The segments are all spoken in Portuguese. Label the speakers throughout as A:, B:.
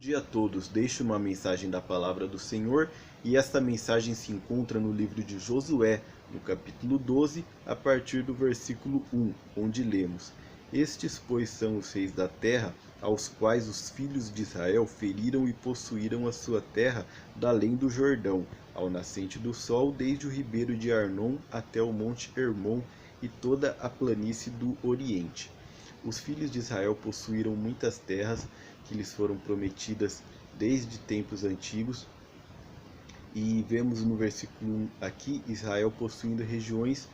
A: Dia a todos, deixo uma mensagem da palavra do Senhor e esta mensagem se encontra no livro de Josué, no capítulo 12, a partir do versículo 1, onde lemos: Estes, pois, são os reis da terra, aos quais os filhos de Israel feriram e possuíram a sua terra da além do Jordão, ao nascente do sol, desde o ribeiro de Arnon até o monte Hermon e toda a planície do Oriente. Os filhos de Israel possuíram muitas terras que lhes foram prometidas desde tempos antigos. E vemos no versículo 1 aqui Israel possuindo regiões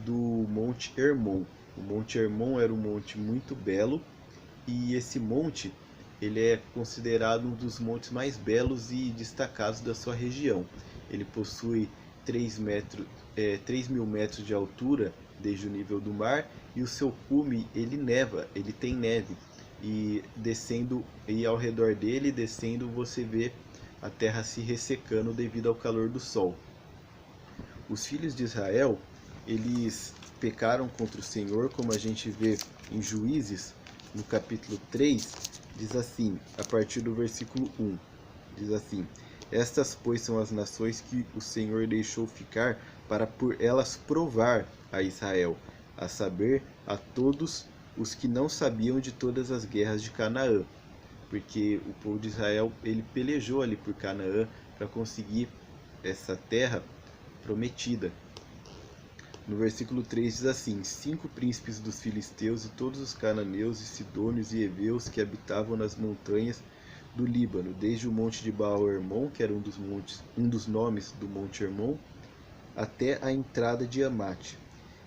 A: do Monte Hermon. O Monte Hermon era um monte muito belo e esse monte ele é considerado um dos montes mais belos e destacados da sua região. Ele possui 3.000 metros de altura desde o nível do mar e o seu cume ele tem neve e descendo e ao redor dele descendo você vê a terra se ressecando devido ao calor do sol. Os filhos de Israel eles pecaram contra o Senhor, como a gente vê em Juízes no capítulo 3, diz assim, a partir do versículo 1, diz assim: Estas, pois, são as nações que o Senhor deixou ficar para por elas provar a Israel, a saber, a todos os que não sabiam de todas as guerras de Canaã, porque o povo de Israel ele pelejou ali por Canaã para conseguir essa terra prometida. No versículo 3 diz assim: 5 príncipes dos filisteus e todos os cananeus e sidônios e heveus que habitavam nas montanhas do Líbano, desde o monte de Baal-Hermon, que era um dos nomes do monte Hermon, até a entrada de Amate.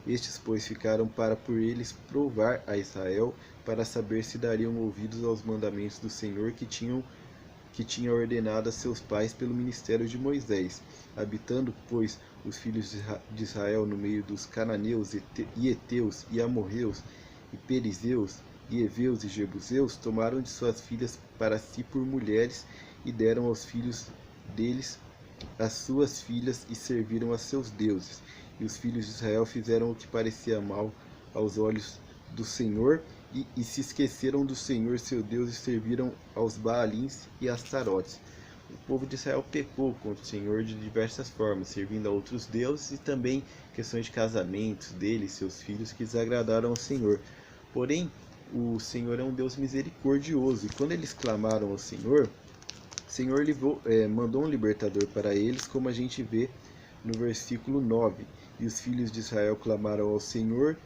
A: Estes, pois, ficaram para por eles provar a Israel, para saber se dariam ouvidos aos mandamentos do Senhor que tinha ordenado a seus pais pelo ministério de Moisés. Habitando, pois, os filhos de Israel no meio dos cananeus, e heteus, e amorreus, e perizeus, e heveus e jebuseus, tomaram de suas filhas para si por mulheres, e deram aos filhos deles as suas filhas, e serviram a seus deuses. E os filhos de Israel fizeram o que parecia mal aos olhos do Senhor, e se esqueceram do Senhor seu Deus, e serviram aos Baalins e Astarotes. O povo de Israel pecou contra o Senhor de diversas formas, servindo a outros deuses e também questões de casamentos dele e seus filhos que desagradaram ao Senhor. Porém, o Senhor é um Deus misericordioso, e quando eles clamaram ao Senhor, o Senhor mandou um libertador para eles, como a gente vê no versículo 9. E os filhos de Israel clamaram ao Senhor,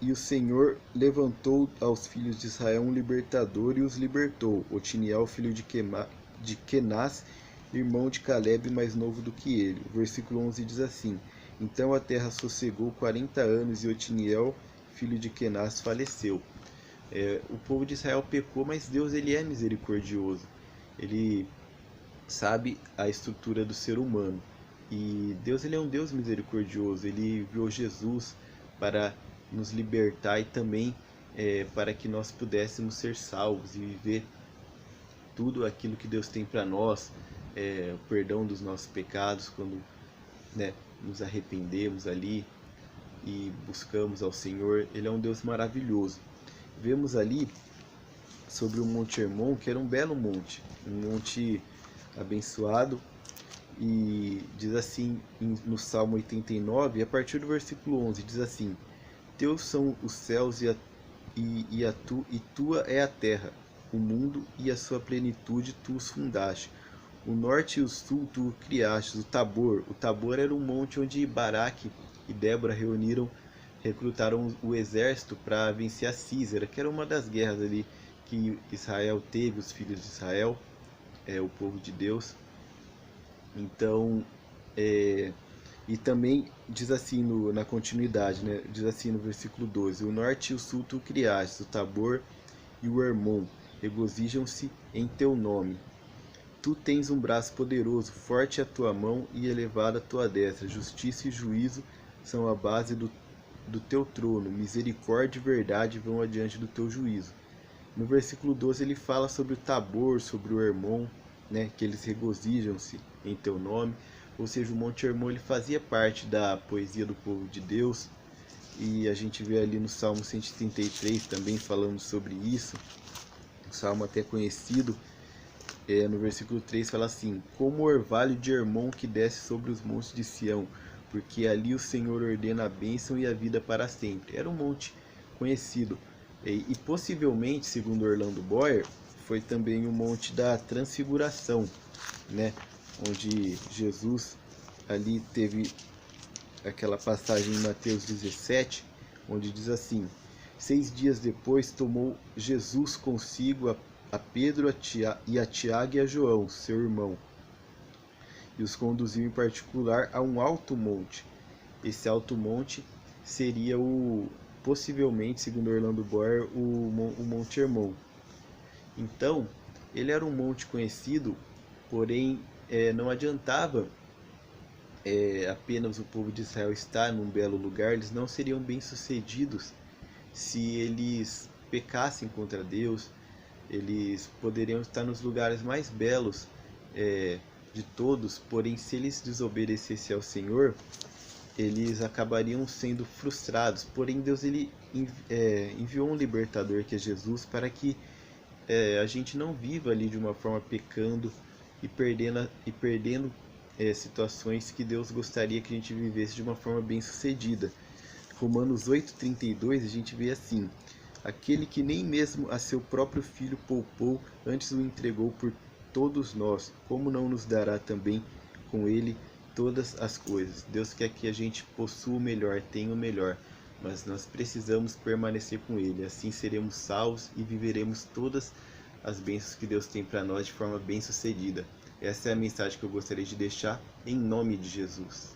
A: e o Senhor levantou aos filhos de Israel um libertador e os libertou, Otiniel, filho de Kenaz, irmão de Calebe, mais novo do que ele. O versículo 11 diz assim: Então a terra sossegou 40 anos e Otiniel, filho de Kenaz, faleceu. O povo de Israel pecou, mas Deus ele é misericordioso. Ele sabe a estrutura do ser humano. E Deus ele é um Deus misericordioso. Ele enviou Jesus para nos libertar e também para que nós pudéssemos ser salvos e viver tudo aquilo que Deus tem para nós, o perdão dos nossos pecados quando nos arrependemos ali e buscamos ao Senhor. Ele é um Deus maravilhoso. Vemos ali sobre o Monte Hermon, que era um belo monte, um monte abençoado, e diz assim no Salmo 89, a partir do versículo 11, diz assim: Teus são os céus e tua é a terra, o mundo e a sua plenitude tu os fundaste. O norte e o sul tu criastes. O Tabor era um monte onde Baraque e Débora recrutaram o exército para vencer a Císera, que era uma das guerras ali que Israel teve, os filhos de Israel, o povo de Deus. Então, e também diz assim na continuidade, diz assim no versículo 12: O norte e o sul tu criastes, o Tabor e o Hermon regozijam-se em teu nome. Tu tens um braço poderoso, forte a tua mão e elevada a tua destra. Justiça e juízo são a base do teu trono. Misericórdia e verdade vão adiante do teu juízo. No versículo 12 ele fala sobre o Tabor, sobre o Hermon, que eles regozijam-se em teu nome. Ou seja, o Monte Hermon ele fazia parte da poesia do povo de Deus. E a gente vê ali no Salmo 133 também falando sobre isso. Um salmo até conhecido, no versículo 3 fala assim: como o orvalho de Hermon que desce sobre os montes de Sião, porque ali o Senhor ordena a bênção e a vida para sempre. Era um monte conhecido. E possivelmente, segundo Orlando Boyer, foi também o monte da Transfiguração, né? Onde Jesus ali teve aquela passagem em Mateus 17, onde diz assim: 6 dias depois tomou Jesus consigo a Pedro e a Tiago e a João, seu irmão, e os conduziu em particular a um alto monte. Esse alto monte seria possivelmente, segundo Orlando Boyer, o Monte Hermon. Então, ele era um monte conhecido, porém não adiantava apenas o povo de Israel estar num belo lugar, eles não seriam bem-sucedidos se eles pecassem contra Deus. Eles poderiam estar nos lugares mais belos de todos, porém se eles desobedecessem ao Senhor, eles acabariam sendo frustrados. Porém Deus enviou um libertador, que é Jesus, para que a gente não viva ali de uma forma pecando e perdendo situações que Deus gostaria que a gente vivesse de uma forma bem sucedida. Romanos 8,32 a gente vê assim: aquele que nem mesmo a seu próprio filho poupou, antes o entregou por todos nós, como não nos dará também com ele todas as coisas? Deus quer que a gente possua o melhor, tenha o melhor, mas nós precisamos permanecer com ele, assim seremos salvos e viveremos todas as bênçãos que Deus tem para nós de forma bem sucedida. Essa é a mensagem que eu gostaria de deixar, em nome de Jesus.